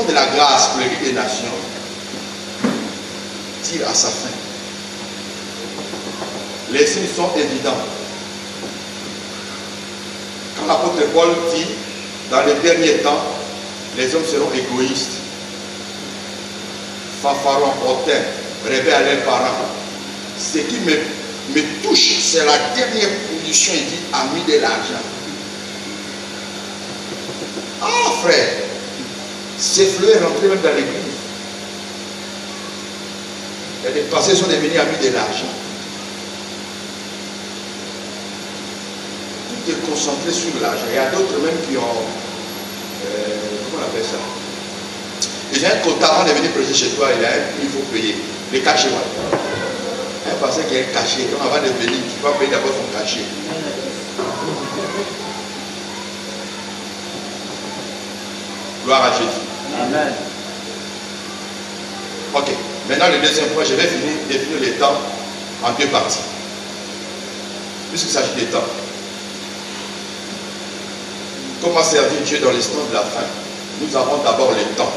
temps de la grâce pour l'Église des nations tire à sa fin. Les signes sont évidents. Quand l'apôtre Paul dit, dans les derniers temps, les hommes seront égoïstes, fanfarons, hautains, rêver à leurs parents. Ce qui me touche, c'est la dernière position, il dit, ami de l'argent. Ah frère, ces fleurs rentrées même dans l'église. Il y a des passés sont devenus amis de l'argent. Tout est concentré sur l'argent. Il y a d'autres même qui ont... comment on appelle ça? Il y a un quota avant de venir prêcher chez toi, il faut payer. Les cachets, voilà. Un passé qui est un cachet. Donc avant de venir, tu vas payer d'abord son cachet. Gloire à Jésus. Amen. Ok. Maintenant, le deuxième point, je vais définir les temps en deux parties. Puisqu'il s'agit des temps. Comment servir Dieu dans l'instant de la fin? Nous avons d'abord les temps.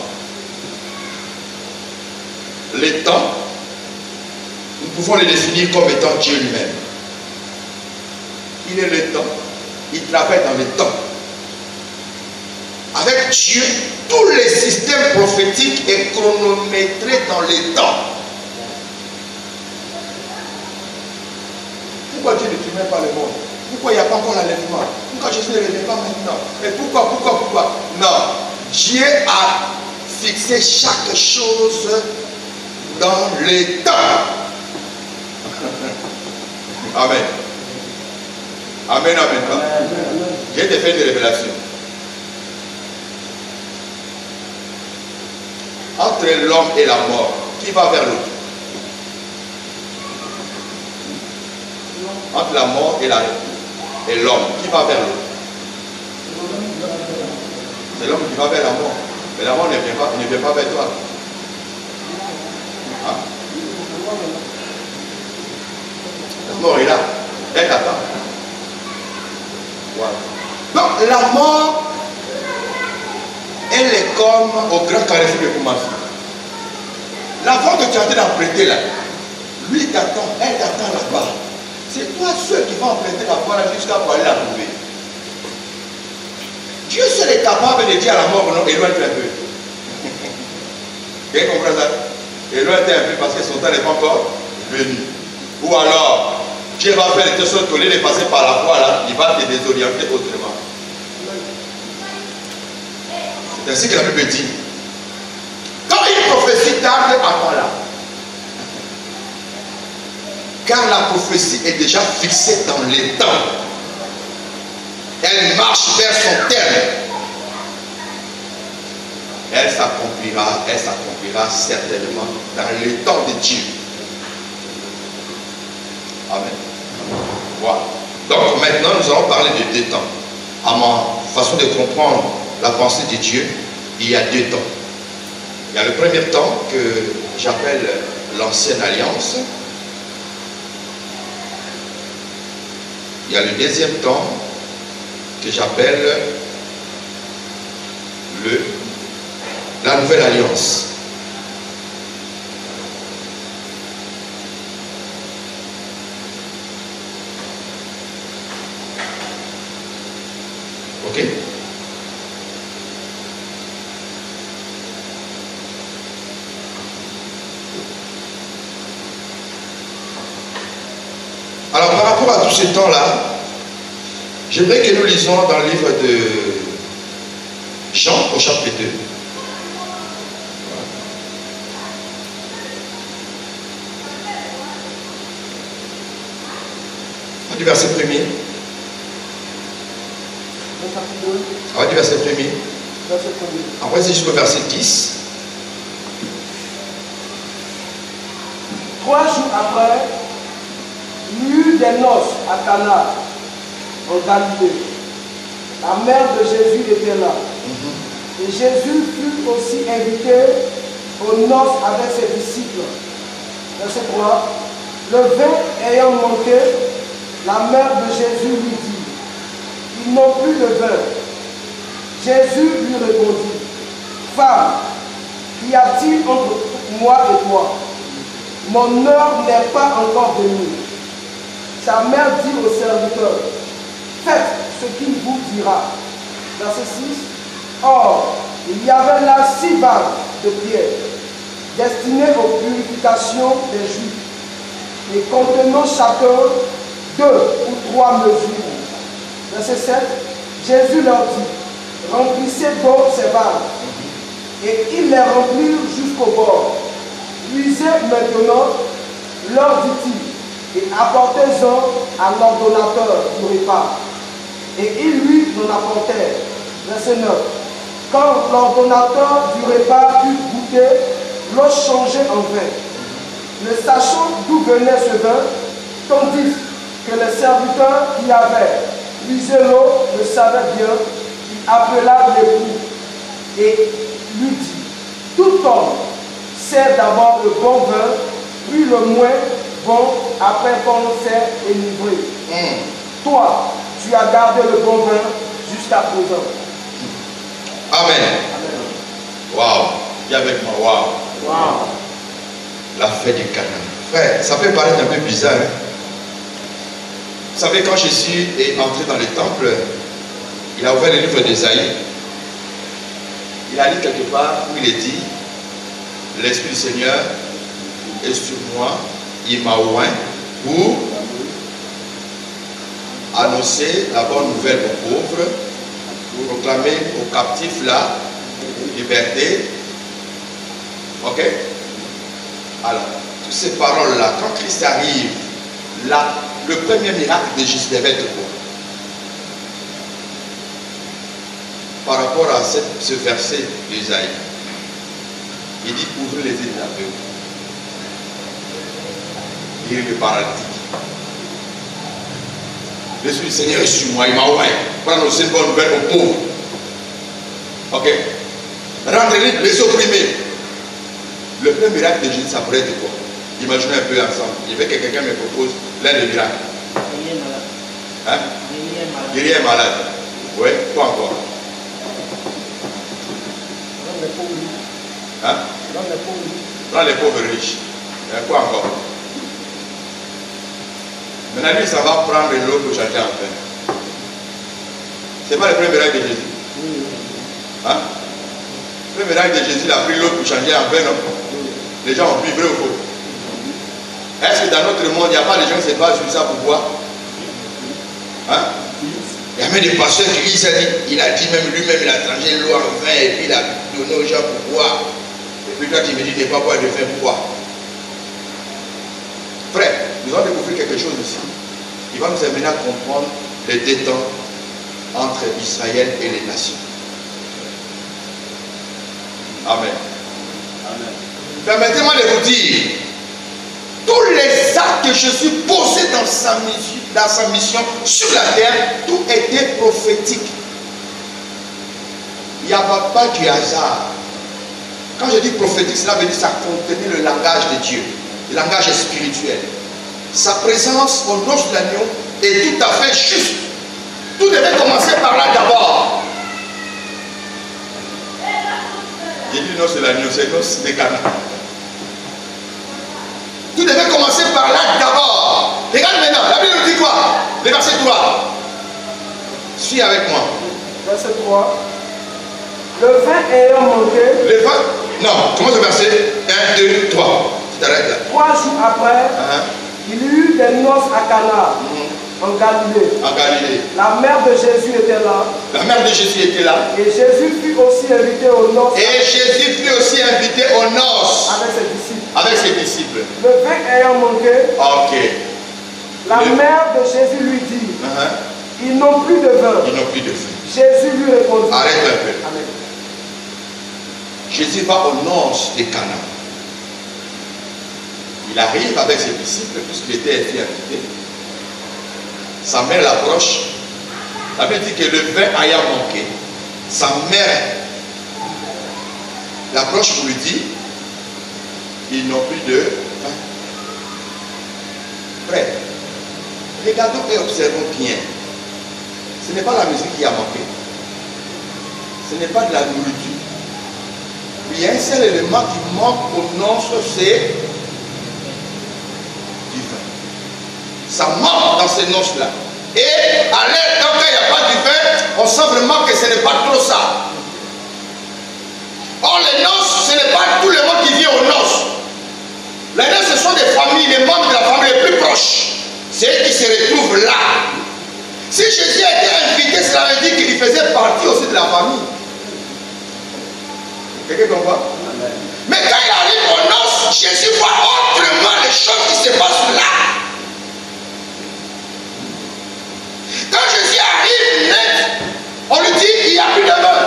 Les temps, nous pouvons les définir comme étant Dieu lui-même. Il est le temps. Il travaille dans le temps. Avec Dieu, tous les systèmes prophétiques est chronométré dans les temps. Pourquoi Dieu ne tue pas le monde? Pourquoi il n'y a pas encore l'enlèvement? Pourquoi Jésus ne revient pas maintenant? Mais pourquoi? Non. Dieu a fixé chaque chose dans les temps. Amen. Amen, amen. J'ai fait une révélation. Entre l'homme et la mort, qui va vers l'autre? Entre la mort et l'homme, qui va vers l'autre? C'est l'homme qui va vers la mort. Mais la mort ne vient pas vers toi. Hein? La mort est là. Elle t'attend. Voilà. Donc la mort, elle est comme au grand carrefour de Koumassi. L'avant que tu es en train d'emprunter là, lui t'attend, elle t'attend là-bas. C'est toi seul qui va emprunter la voie jusqu'à pour aller la trouver. Dieu seul est capable de dire à la mort, non, éloigne-toi un peu. Vous comprenez ça? Éloigne-toi un peu parce que son temps n'est pas encore venu. Ou alors, Dieu va faire de telle sorte qu'au lieu de passer par la voie là, il va te désorienter autrement. C'est ainsi que la Bible dit. Quand une prophétie tarde, attends-la. Car la prophétie est déjà fixée dans les temps. Elle marche vers son terme. Elle s'accomplira certainement dans le temps de Dieu. Amen. Voilà. Donc maintenant, nous allons parler de deux temps. À ma façon de comprendre la pensée de Dieu, il y a deux temps. Il y a le premier temps que j'appelle l'ancienne alliance. Il y a le deuxième temps que j'appelle la nouvelle alliance. Ok? Alors par rapport à tous ces temps-là, j'aimerais que nous lisons dans le livre de Jean au chapitre 2. Du verset 1er. On va du verset 1er. Après c'est jusqu'au verset 10. 3 jours après, il y eut des noces à Cana, en Galilée. La mère de Jésus était là. Et Jésus fut aussi invité aux noces avec ses disciples. Verset 3. Le vin ayant manqué, la mère de Jésus lui dit, ils n'ont plus de vin. Jésus lui répondit, Femme, qu'y a-t-il entre moi et toi? Mon heure n'est pas encore venue. Sa mère dit au serviteur, faites ce qu'il vous dira. Verset 6. Or, il y avait là 6 vagues de pierre, destinées aux purifications des Juifs, et contenant chacun 2 ou 3 mesures. Verset 7. Jésus leur dit, remplissez d'eau ces vagues. Et ils les remplirent jusqu'au bord. Puisez maintenant, leur dit-il, et apportez-en à l'ordonnateur du repas. Et ils lui en apportèrent. Verset 9. Quand l'ordonnateur du repas eut goûté l'eau changée en vin, ne sachant d'où venait ce vin, tandis que les serviteurs qui avaient puisé l'eau le savaient bien, il appela l'époux et lui dit, tout homme sert d'abord le bon vin, puis le moins bon après qu'on s'est enivré. Toi, tu as gardé le bon vin jusqu'à présent. Amen. Waouh. Dis avec moi, waouh. Wow. La fête du Canaan. Frère, ça peut paraître un peu bizarre. Hein? Vous savez, quand Jésus est entré dans le temple, il a ouvert le livre d'Ésaïe. Il a lu quelque part où il est dit, l'Esprit du Seigneur est sur moi, il m'a oint pour annoncer la bonne nouvelle aux pauvres, proclamer aux captifs la liberté. Ok? Alors, toutes ces paroles-là, quand Christ arrive, là, le premier miracle de Jésus devait être quoi? Par rapport à ce verset d'Ésaïe, il dit ouvrez les yeux de l'aveugle, guérir le paralytique. L'Esprit du Seigneur est sur moi, il m'a oint pour annoncer une bonne nouvelle aux pauvres. Ok? Rendre libre les opprimés. Le premier miracle de Jésus, ça pourrait être quoi? Imaginez un peu ensemble. Je veux que quelqu'un me propose l'un des miracles. Guérir malade. Hein? Guérir malade. Guérir un malade. Oui, quoi encore? Rendre les pauvres riches. Hein? Rendre les pauvres riches. Rendre les pauvres riches. Quoi encore? Maintenant, lui, ça va prendre l'eau pour changer en pain. C'est pas le premier miracle de Jésus. Hein? Le premier miracle de Jésus, il a pris l'eau pour changer en pain, non? Les gens ont bu, vrai ou faux? Est-ce que dans notre monde, il n'y a pas de gens qui se basent sur ça pour boire? Hein? Il y a même des pasteurs qui disent, il a dit même lui-même, il a changé l'eau en vin et puis il a donné aux gens pour boire. Et puis toi, tu me dis, ne pas boire de vin, pourquoi? Frère, nous allons découvrir quelque chose ici. Il va nous amener à comprendre les détents entre Israël et les nations. Amen. Amen. Permettez-moi de vous dire, tous les actes que Jésus posait dans sa mission sur la terre, tout était prophétique. Il n'y avait pas du hasard. Quand je dis prophétique, cela veut dire que ça contenait le langage de Dieu, le langage spirituel. Sa présence au noces de l'agneau est tout à fait juste. Tout devait commencer par là d'abord. J'ai dit noces de l'agneau, c'est noces de Cana. Tout devait commencer par là d'abord. Regarde maintenant, la Bible nous dit quoi? Le verset 3. Suis avec moi. Verset 3. Le vin ayant manqué. Le vin. Non, commence le verset 1, 2, 3. Tu t'arrêtes là. 3 jours après, il y eut des noces à Cana, en Galilée. En Galilée. La mère de Jésus était là. La mère de Jésus était là. Et Jésus fut aussi invité aux noces. Et Jésus fut aussi invité aux noces. Avec ses disciples. Avec ses disciples. Le vin ayant manqué. Ok. La mère de Jésus lui dit, ils n'ont plus de vin. Ils n'ont plus de vin. Jésus lui répondit. Arrête un peu. Amen. Jésus va aux noces de Cana. Il arrive avec ses disciples puisqu'il était invité. Sa mère l'approche. La Bible dit que le vin ayant manqué, sa mère l'approche pour lui dire, ils n'ont plus de vin. Frère, regardons et observons bien. Ce n'est pas la musique qui a manqué. Ce n'est pas de la nourriture. il y a un seul élément qui manque aux noces, c'est du vin. Ça manque dans ces noces-là. Et à l'air, quand il n'y a pas du vin, on sent vraiment que ce n'est pas trop ça. Or, les noces, ce n'est pas tout le monde qui vient aux noces. Les noces, ce sont des familles, les membres de la famille les plus proches. C'est eux qui se retrouvent là. Si Jésus a été invité, cela veut dire qu'il faisait partie aussi de la famille. Quelqu'un comprend? Mais quand il arrive aux noces, Jésus voit autrement les choses qui se passent là. Quand Jésus arrive net, on lui dit il n'y a plus de vin.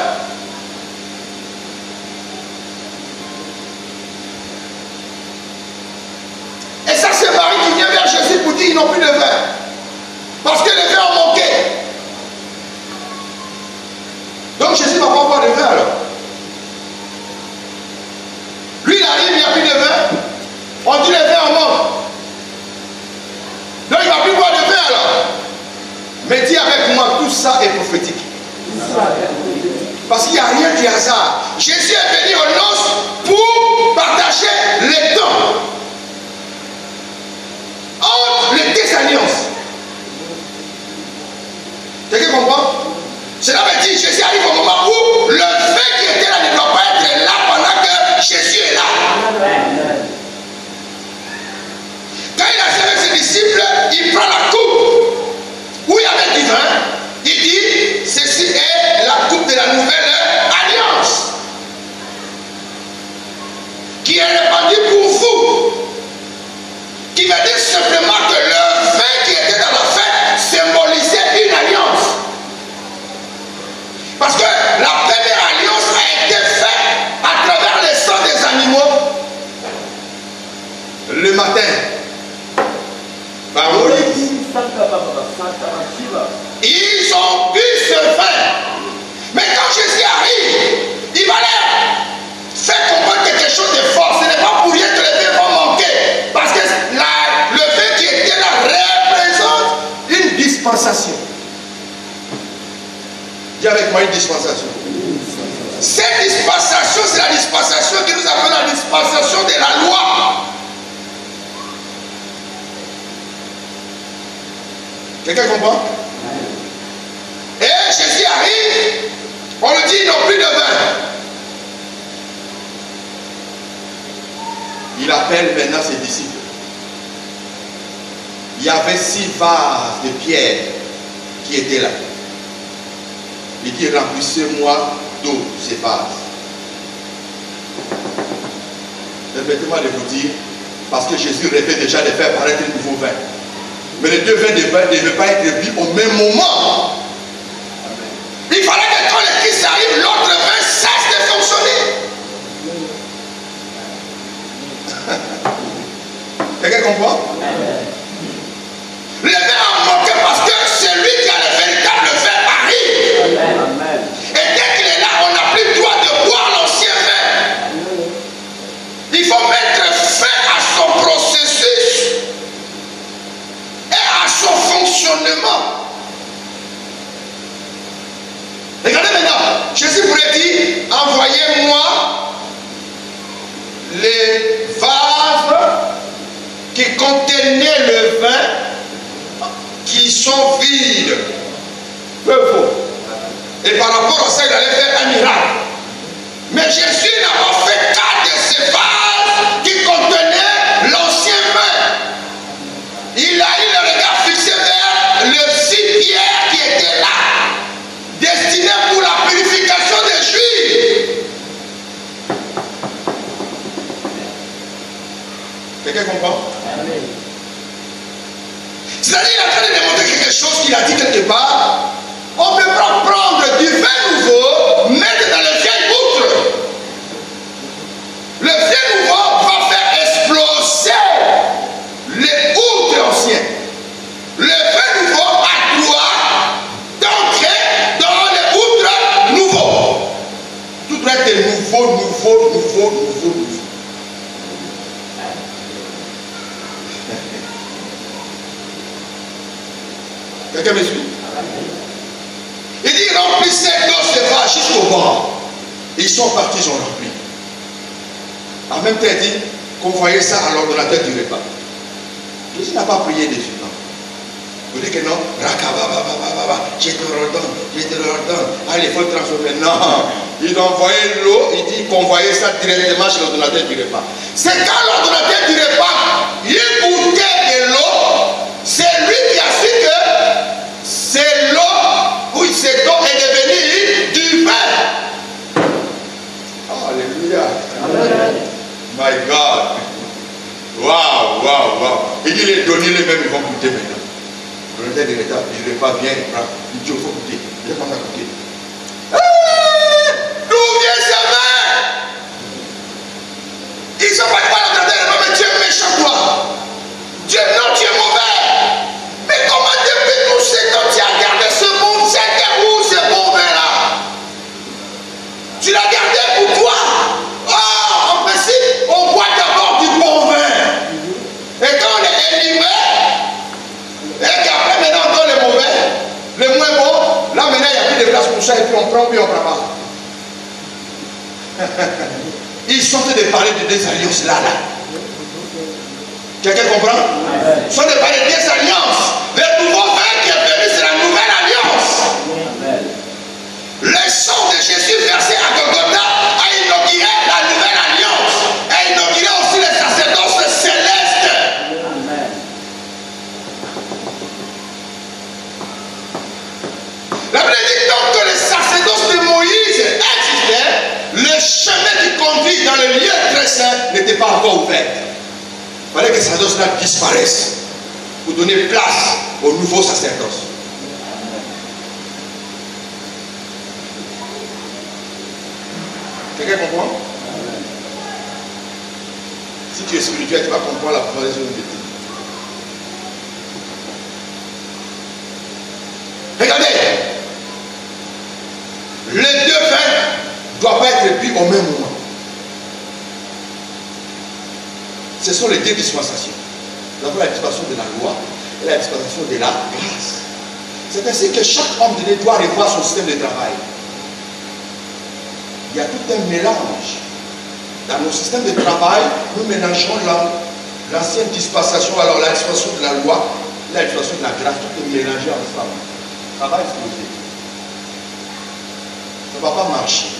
Et ça, c'est Marie qui vient vers Jésus pour dire ils n'ont plus de vin. Parce que les vins ont manqué. Donc Jésus ne va pas boire de vin alors. Lui, il arrive, il n'y a plus de vin. On dit les vins en manque. Donc il ne va plus boire de vin alors. Mais dis avec moi, tout ça est prophétique. Parce qu'il n'y a rien du hasard. Jésus est venu aux noces pour partager les dons entre les deux alliances. Quelqu'un comprend? Cela veut dire que Jésus arrive au moment où le vin qui était là ne doit pas être là pendant que Jésus est là. Quand il a fait avec ses disciples, il prend la coupe où il y avait du vin. Il dit, ceci est la coupe de la nouvelle alliance qui est répandue pour vous. Qui veut dire simplement que le vin qui était dans la fête symbolisait une alliance. Parce que la première alliance a été faite à travers le sang des animaux. Le matin, par Moïse. Ils ont bu ce vin. Mais quand Jésus arrive, il va leur faire comprendre quelque chose de fort. Ce n'est pas pour rien que les vins vont manquer. Parce que le vin qui était là représente une dispensation. Dis avec moi une dispensation. Cette dispensation, c'est la dispensation que nous appelons la dispensation de la loi. Quelqu'un comprend? Et Jésus arrive, on lui dit ils n'ont plus de vin. Il appelle maintenant ses disciples. Il y avait 6 vases de pierre qui étaient là. Il dit remplissez-moi d'eau ces vases. Permettez-moi de vous dire, parce que Jésus rêvait déjà de faire paraître un nouveau vin. Mais les deux vins ne devaient pas être bu au même moment. Il fallait que quand le Christ arrive, l'autre vin cesse de fonctionner. Quelqu'un comprend? Le vin a manqué parce que celui qui a le véritable vin arrive. Et dès qu'il est là, on n'a plus le droit de boire l'ancien vin. Il faut mettre fin à son processus et à son fonctionnement. Regardez maintenant, Jésus pourrait dire, envoyez-moi les vases qui contenaient le vin qui sont vides. Peu faux. Et par rapport à ça, il allait faire un miracle. Mais Jésus n'a pas fait cas de ces vases qui contenaient l'ancien vin. Il a eu le regard fixé vers les 6 pierres qui étaient là, destinées pour la purification des Juifs. Quelqu'un comprend? C'est-à-dire qu'il est en train de démontrer quelque chose qu'il a dit quelque part. On ne peut pas prendre du vin nouveau, mettre dans le vieil outre. Le vin nouveau va faire exploser les outres anciens. Le vin nouveau a droit d'entrer dans les outres nouveaux. Tout doit être nouveau. Quelqu'un me suit? Il dit remplissez d'eau ces vases jusqu'au bord. Ils sont partis, ils ont rempli. En même temps, il dit qu'on voyait ça à l'ordonnateur du repas. Jésus n'a pas prié dessus, non. Vous dites que non, je te redonne, allez, il faut le transformer. Non, il envoyait l'eau, il dit qu'on voyait ça directement chez l'ordonnateur du repas. C'est quand l'ordonnateur du repas, il goûtait de l'eau, c'est lui qui a su que c'est l'eau, oui, cette eau est devenue du vin. Alléluia. Amen. My God. Waouh. Il dit les données les mêmes, ils vont goûter maintenant. Le l'ordonnateur du repas vient, il prend, il dit il faut goûter. Il commence à goûter. D'où vient ce vin? Ils ne sont pas de l'ordonnateur du repas, mais tu es méchant toi. Dieu, non, tu es mauvais. Mais comment depuis tout ce temps tu as gardé ce bon, c'était où ce bon vin là? Tu l'as gardé pour toi. Oh, en principe, on boit d'abord du bon vin. Et quand on est éliminé, et qu'après maintenant on donne les mauvais, les moins bons, là maintenant il n'y a plus de place pour ça et puis on prend puis on prend pas. Ils sont en train de parler de des alliances là. Quelqu'un comprend? Ils sont en train de parler de des alliances. Le nouveau vin qui est venu, c'est la nouvelle alliance. Le sang de Jésus versé à Golgotha a inauguré la nouvelle alliance. A inauguré aussi le sacerdoce céleste. La Bible dit donc que le sacerdoce de Moïse existait, le chemin qui conduit dans le lieu très saint n'était pas encore ouvert. Il fallait que le sacerdoce-là disparaisse pour donner place au nouveau sacerdoce. Quelqu'un comprend? Si tu es spirituel, tu vas comprendre la progression de Dieu. Regardez, les deux vins ne doivent pas être bu au même moment. Ce sont les deux dispensations. Nous avons la dispensation de la loi et la dispensation de la grâce. C'est ainsi que chaque homme de Dieu doit revoir son système de travail. Il y a tout un mélange. Dans nos systèmes de travail, nous mélangeons l'ancienne dispensation, alors la dispensation de la loi, la dispensation de la grâce, tout est mélangé ensemble. Ça va exploser. Ça ne va pas marcher.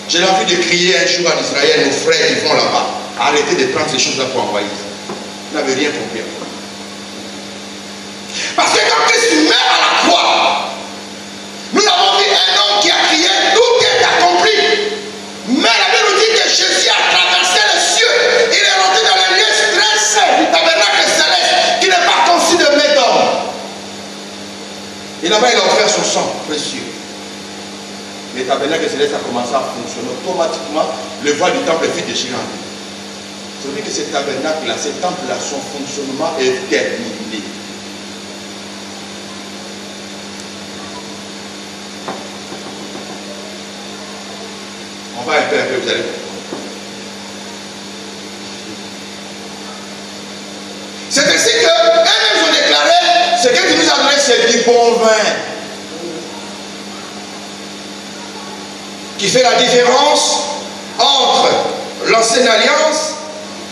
J'ai envie de crier un jour en Israël, nos frères qui vont là-bas, arrêtez de prendre ces choses-là pour envoyer. Vous n'avez rien compris. Parce que quand Christ meurt à la croix, nous avons vu un homme qui a crié, tout est accompli. Mais la Bible nous dit que Jésus a traversé les cieux. Il est rentré dans les lieux très saints du tabernacle céleste qui n'est pas conçu de main d'homme. Et là-bas, il a offert son sang précieux. Le tabernacle céleste a commencé à fonctionner. Automatiquement, le voile du temple fut déchiré. Ça veut dire que ce tabernacle-là, ce temple-là, son fonctionnement est terminé. On va un peu, vous allez comprendre. C'est ainsi que eux-mêmes ont déclaré, ce que tu nous as donné, c'est du bon vin. Qui fait la différence entre l'ancienne alliance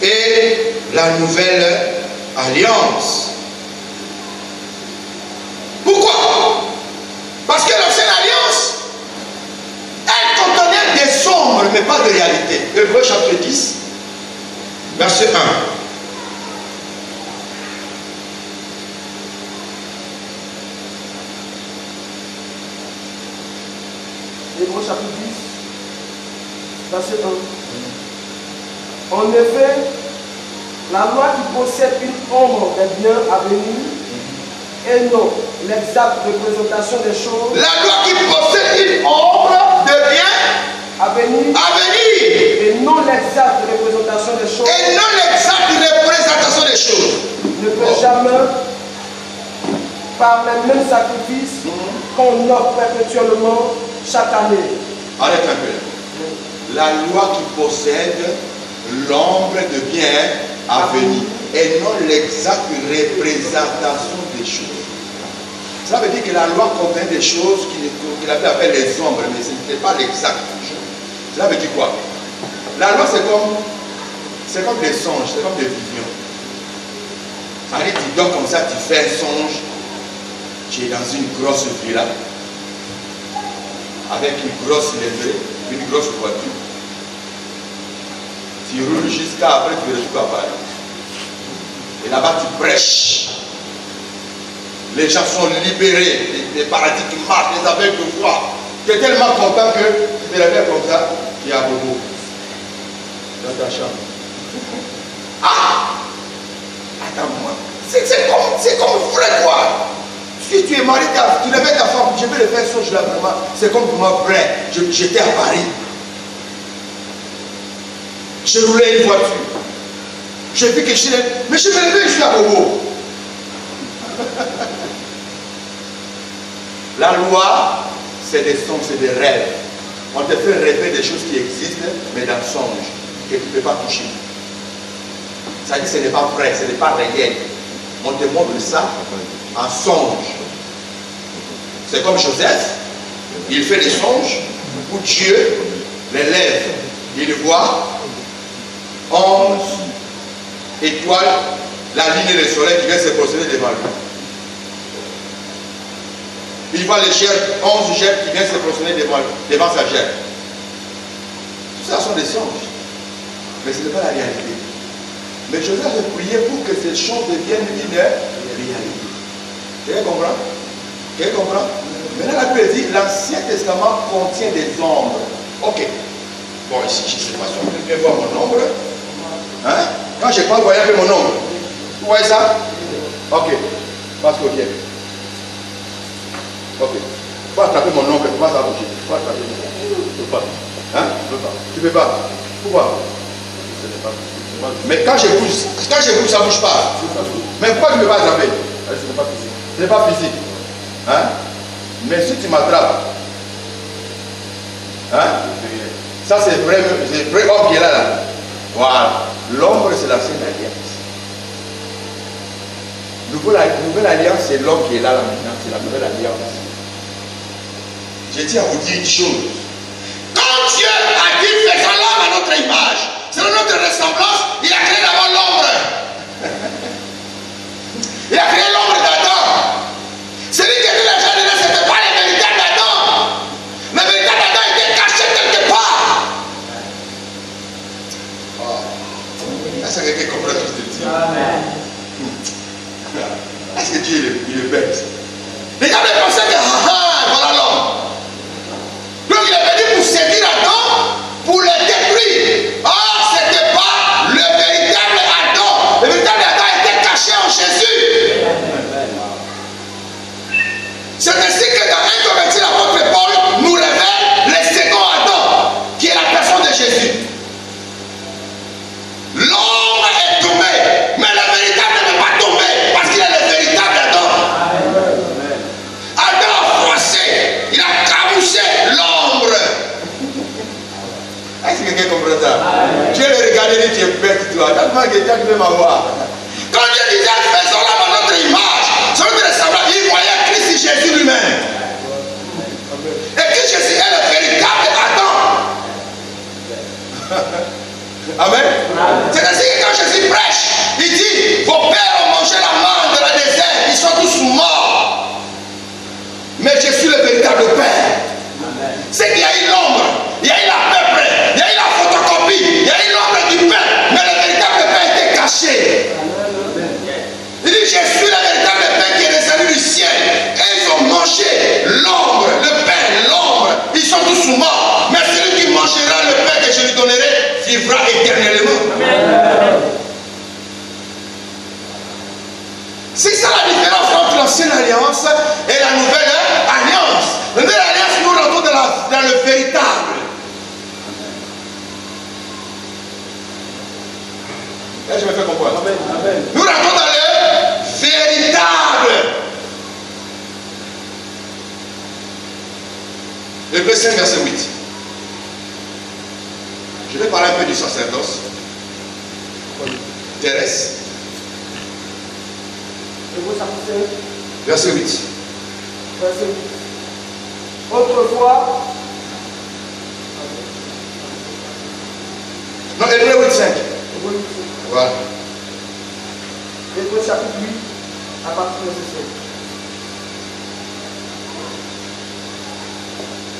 et la nouvelle alliance. Pourquoi? Parce que l'ancienne alliance, elle contenait des ombres, mais pas de réalité. Hébreux chapitre 10, verset 1. Hébreux chapitre 10, verset 1. En effet, la loi qui possède une ombre des biens à venir et non l'exacte représentation des choses. La loi qui possède une ombre de biens à venir et non l'exacte représentation des choses. Et non l'exacte représentation des choses. Ne peut jamais, par les mêmes sacrifices qu'on offre perpétuellement chaque année. Arrête un peu. La loi qui possède l'ombre de bien à venir et non l'exacte représentation des choses. Ça veut dire que la loi contient des choses qu'il appelle les ombres, mais ce n'était pas l'exacte chose. Cela veut dire quoi? La loi, c'est comme des songes, c'est comme des visions. Ça veut dire, tu dors comme ça, tu fais un songe, tu es dans une grosse villa, avec une grosse levée, une grosse voiture. Tu roules jusqu'à après, tu retrouves à Paris. Et là-bas, tu prêches. Les gens sont libérés, les paradis qui marchent, les aveugles de voix. Tu es tellement content que tu te réveilles comme ça, tu es à bobo. Dans ta chambre. Ah! Attends-moi. C'est comme vrai quoi. Si tu es marié, tu réveilles ta femme, je vais le faire songe là vraiment. C'est comme pour moi vrai. J'étais à Paris. J'ai roulé une voiture. J'ai vu que mais je me réveille, je suis à bobo. La loi, c'est des songes, c'est des rêves. On te fait rêver des choses qui existent, mais dans le songe, que tu ne peux pas toucher. Ça dit que ce n'est pas vrai, ce n'est pas réel. On te montre ça en songe. C'est comme Joseph, il fait des songes où Dieu les lève. Il voit 11 étoiles, la ligne du soleil qui vient se procéder devant lui. Il voit les gerbes, 11 gerbes qui viennent se procéder devant sa gerbe. Tout ça sont des songes. Mais ce n'est pas la réalité. Mais Joseph a prié pour que ces choses deviennent une réalité. Quelqu'un comprend? Quelqu'un comprend? Maintenant, la Bible dit l'Ancien Testament contient des ombres. Ok. Bon, ici, je ne sais pas si on peut bien voir mon ombre. Hein? Quand je parle, voyez un peu mon ombre. Vous voyez ça? Ok. Parce que bien. Ok. Tu peux attraper mon ombre, tu vas t'approcher. Tu peux attraper mon ombre. Tu ne peux pas. Hein? Tu ne peux pas. Pourquoi? Mais quand je bouge, ça ne bouge pas. Mais pourquoi tu ne peux pas attraper? Ce n'est pas physique. Ce n'est pas physique. Hein? Mais si tu m'attrapes, hein? Ça c'est vrai homme qui est là. Voilà. L'ombre c'est l'ancienne alliance. Nouvelle alliance c'est l'homme qui est là maintenant. C'est la nouvelle alliance. Je tiens à vous dire une chose. Quand Dieu a dit faisons l'homme à notre image, selon notre ressemblance, il a créé d'abord l'ombre. Il a créé l'ombre d'Adam. Celui qui a dit la jardin, ce n'était pas le véritable Adam. Le véritable Adam était caché quelque part. Oh. Est-ce que quelqu'un comprend ce que je dis? Amen. Est-ce que Dieu il est bête? Les gens pensaient que voilà l'homme. Donc il est venu pour séduire Adam, pour le détruire. Or, ce n'était pas le véritable Adam. Le véritable Adam était caché en Jésus. C'est ainsi que dans 1 Corinthiens, l'apôtre Paul nous révèle le second Adam, qui est la personne de Jésus. L'homme est tombé, mais le véritable n'est pas tombé, parce qu'il est le véritable Adam. Adam a froissé, il a cabouché l'ombre. Est-ce que quelqu'un comprend ça? Dieu le regardait et dit, tu es bête toi, tellement que Dieu veut m'avoir. Quand Dieu disait, faisons l'homme à notre image, selon notre ressemblance, il voyait Christ Jésus lui-même. Et Christ Jésus est le véritable Adam. Amen. C'est ainsi que quand Jésus prêche, il dit, vos pères ont mangé la manne de la désert, ils sont tous morts. Mais je suis le véritable Père. C'est qu'il y a eu l'ombre, il y a eu la peuple, il y a eu la photocopie, il y a eu l'ombre du Père, mais le véritable Père était caché. Il dit, je suis le véritable Père qui est descendu du ciel. Et ils ont mangé l'ombre, le Père, l'ombre. Ils sont tous morts. Mais celui qui mangera le Père que je lui donnerai vivra éternellement. C'est ça la différence entre l'ancienne alliance et la nouvelle alliance. La nouvelle alliance, nous rentrons dans le véritable. Là, je me fais comprendre. Amen. Nous rentrons dans le véritable. Hébreux 5, verset 8. Je vais parler un peu du sacerdoce terrestre. Verset 8. Verset 8. Autrefois, Non, Hébreux 8, 5. Voilà. Hébreux chapitre 8, à partir de verset 5.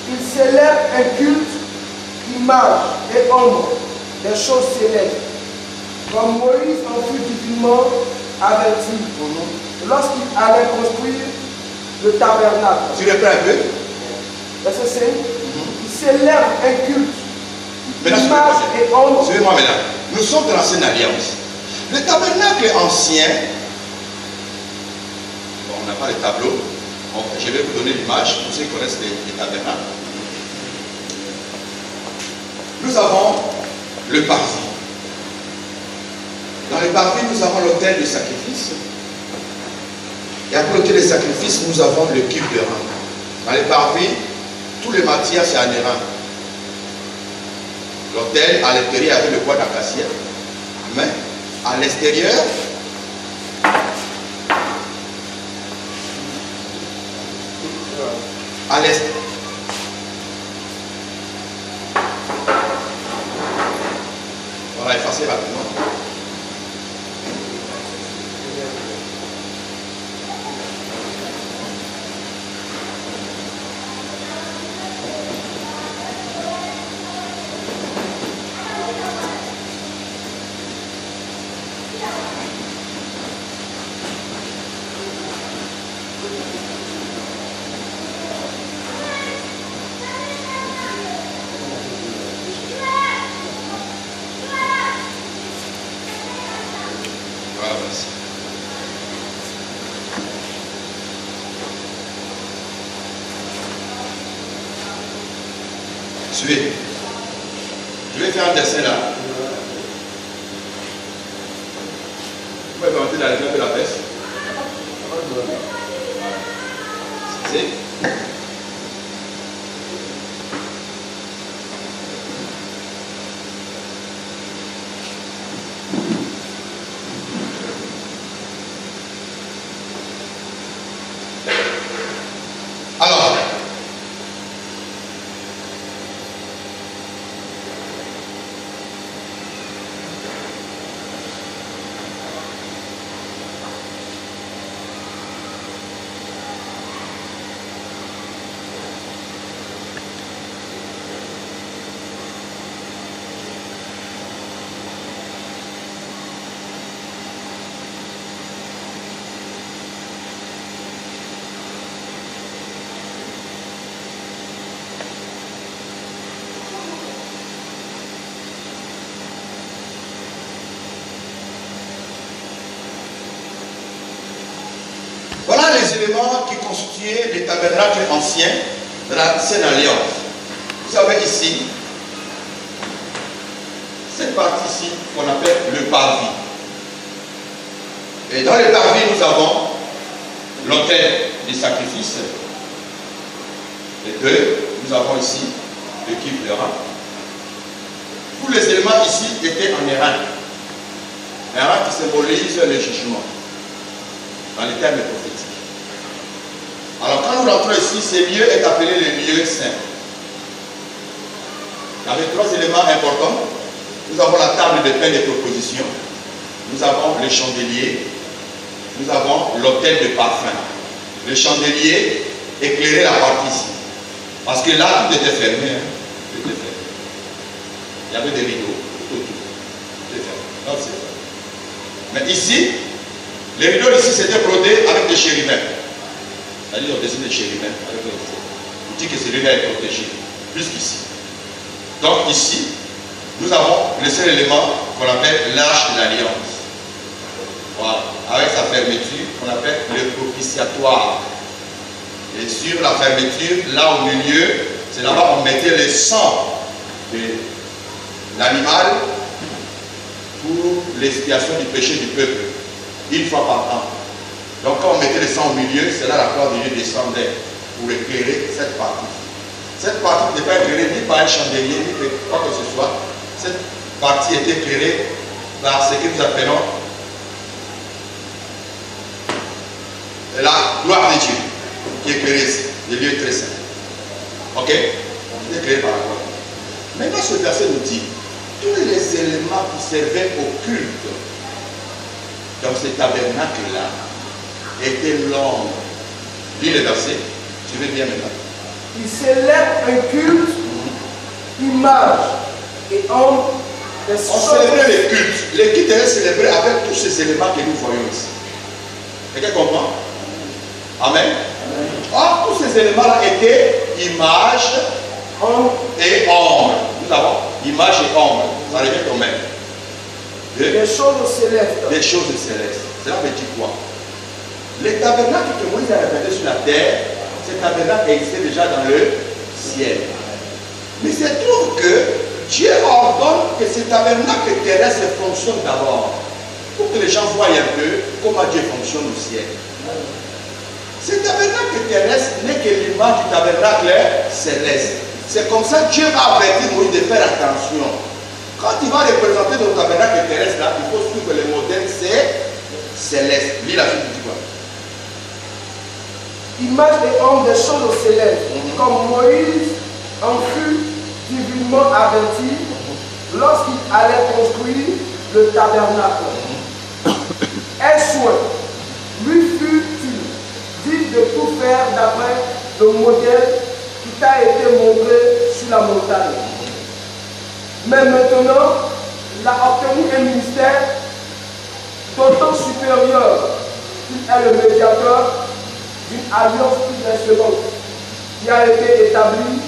Il célèbre un culte, image et ombre des choses célestes, comme Moïse en fut divinement averti lorsqu'il allait construire le tabernacle. Tu reprends un peu. Verset 5. Il célèbre un culte, Maintenant, image et ombre. suivez-moi maintenant. Nous sommes dans l'ancienne alliance. Le tabernacle ancien, bon, on n'a pas de tableau. Je vais vous donner l'image pour ceux qui connaissent les tabernacles. Nous avons le parvis. Dans le parvis, nous avons l'autel de sacrifice. Et après l'autel de sacrifice, nous avons le cube de rang. Dans le parvis, tous les matières, c'est en airain. L'autel, à l'intérieur, avec le bois d'acacia. Mais à l'extérieur, à l'extérieur, on va effacer rapidement. Voilà, merci. Suivez. Je vais faire un dessin là. Vous pouvez commenter dans un peu la baisse. C'est. Alors, voilà les éléments qui constituaient les tabernacles anciens de l'ancienne alliance. Vous savez ici, cette partie ici qu'on appelle le parvis. Et dans le parvis, nous avons l'autel des sacrifices. Et deux, nous avons ici le cuve de rang. Tous les éléments ici étaient en airain. Airain qui symbolise le jugement, dans les termes prophétiques. Alors quand nous rentrons ici, ce lieu est appelé le lieu saint. Avec trois éléments importants, nous avons la table de pain de proposition, nous avons le chandelier, nous avons l'autel de parfum. Le chandelier éclairait la partie ici. Parce que là, tout était fermé. Tout était fermé. Il y avait des rideaux, tout était fermé. Donc, c'est fermé. Mais ici, les rideaux ici c'était brodé avec des chérubins. C'est-à-dire on dessine des chérubins avec des rideaux. On dit que celui-là est protégé, plus qu'ici. Donc ici, nous avons le seul élément qu'on appelle l'arche de l'alliance. Voilà, avec sa fermeture qu'on appelle le propitiatoire. Et sur la fermeture, là au milieu, c'est là-bas on mettait le sang de l'animal pour l'expiation du péché du peuple, une fois par an. Donc quand on mettait le sang au milieu, c'est là la gloire de Dieu descendait pour éclairer cette partie. Cette partie n'était pas éclairée ni par un chandelier, ni par quoi que ce soit. Cette partie était éclairée par ce que nous appelons la gloire de Dieu, qui éclairait le lieu très saint. Ok? C'est éclairé par la gloire. Maintenant, ce verset nous dit tous les éléments qui servaient au culte dans ce tabernacle-là étaient l'ombre. Lis le verset, suivez bien maintenant. Il célèbre un culte, image et ombre des On célébrait les cultes. Les cultes étaient célébrés avec tous ces éléments que nous voyons ici. Quelqu'un comprend? Amen. Or, tous ces éléments-là étaient image et ombre. Nous avons image et ombre. Ça revient au même. des choses célestes. Des choses célestes. Cela veut dire quoi? Les tabernacles que Moïse a répétés sur la terre, ces tabernacles existaient déjà dans le ciel. Mais il se trouve que Dieu ordonne que ces tabernacles terrestres fonctionnent d'abord, pour que les gens voient un peu comment Dieu fonctionne au ciel. Ce tabernacle terrestre n'est que l'image du tabernacle céleste. C'est comme ça que Dieu va avertir Moïse de faire attention. Quand il va représenter le tabernacle terrestre, là, il faut suivre le modèle céleste. Lis la suite du quoi? Image et ombre des choses célestes, comme Moïse en fut divinement averti lorsqu'il allait construire le tabernacle. Un soin lui fut-il dit de tout faire d'après le modèle qui t'a été montré sur la montagne. Mais maintenant, il a obtenu un ministère d'autant supérieur qu'il est le médiateur d'une alliance plus excellente qui a été établie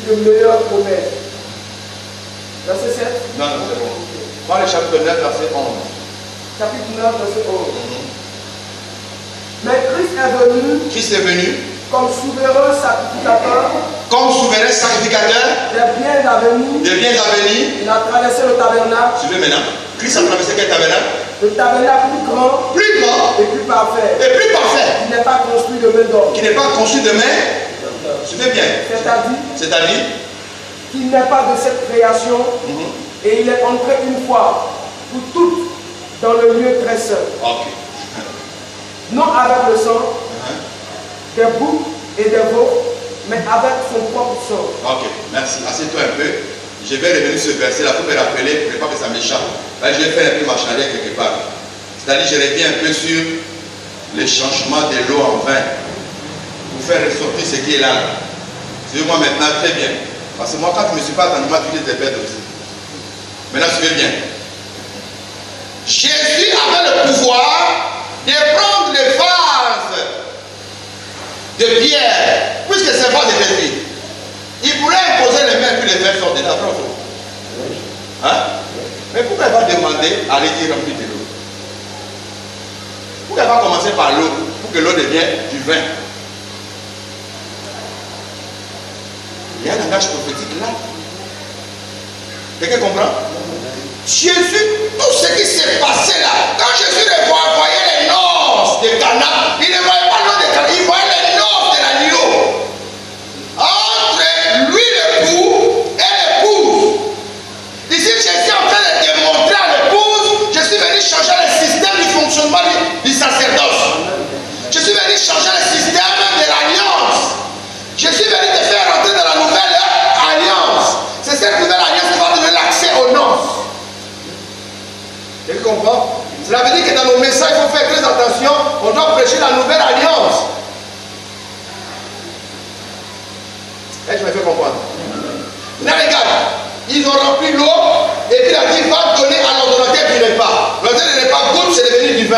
sur de meilleures promesses. Verset 7. Non, c'est bon. Dans le chapitre 9, verset 11. Chapitre 9, verset 11. Mais Christ est venu. Christ est venu Comme souverain sacrificateur. Comme souverain sacrificateur Des biens à venir. des biens à venir. Il a traversé le tabernacle. Suivez maintenant. Christ a traversé quel tabernacle? Le tabernacle plus grand. Plus grand Et plus parfait. et plus parfait. Qui n'est pas construit de main d'homme. Qui n'est pas conçu de main. Suivez bien. C'est-à-dire qu'il n'est pas de cette création. Et il est entré une fois pour toutes dans le lieu très saint. Ok. Non avec le sang des boucs et des veaux, mais avec son propre sang. Ok, merci. Assieds-toi un peu. Je vais revenir sur ce verset-là pour me rappeler, pour ne pas que ça m'échappe. Je vais faire un peu ma chaleur quelque part. C'est-à-dire, je reviens un peu sur le changement de l'eau en vin. Pour faire ressortir ce qui est là. Suivez-moi maintenant très bien. Parce que moi, quand je ne me suis pas attendu, moi, tu les perdre aussi. Maintenant, suivez bien. Jésus avait le pouvoir de prendre les vases de pierre, puisque ces vases étaient vides. Il pourrait imposer les mains puis les faire sortir de la propre. Hein? Mais pourquoi il va demander à aller dire remplir de l'eau? Pourquoi il va commencer par l'eau pour que l'eau devienne du vin? Il y a un langage prophétique là. Quelqu'un comprend? Jésus, tout ce qui s'est passé là, quand Jésus voyait les noces de Cana, il ne voyait pas l'eau de Cana, il voyait les noces de l'agneau. Entre lui l'époux et l'épouse. Ici, Jésus est en train de démontrer à l'épouse, je suis venu changer le système du fonctionnement du sacerdoce. Je suis venu changer le système de l'alliance. Je suis venu te faire rentrer dans la nouvelle alliance. C'est cette nouvelle alliance qui va donner l'accès aux noces. Tu comprends? Cela veut dire que dans nos messages, il faut faire très attention. On doit prêcher la nouvelle alliance. Et je me fais comprendre. Là, regarde, ils ont rempli l'eau et puis il a dit va donner à l'ordonnateur du repas. L'ordonnateur du repas goûte, c'est devenu du vin.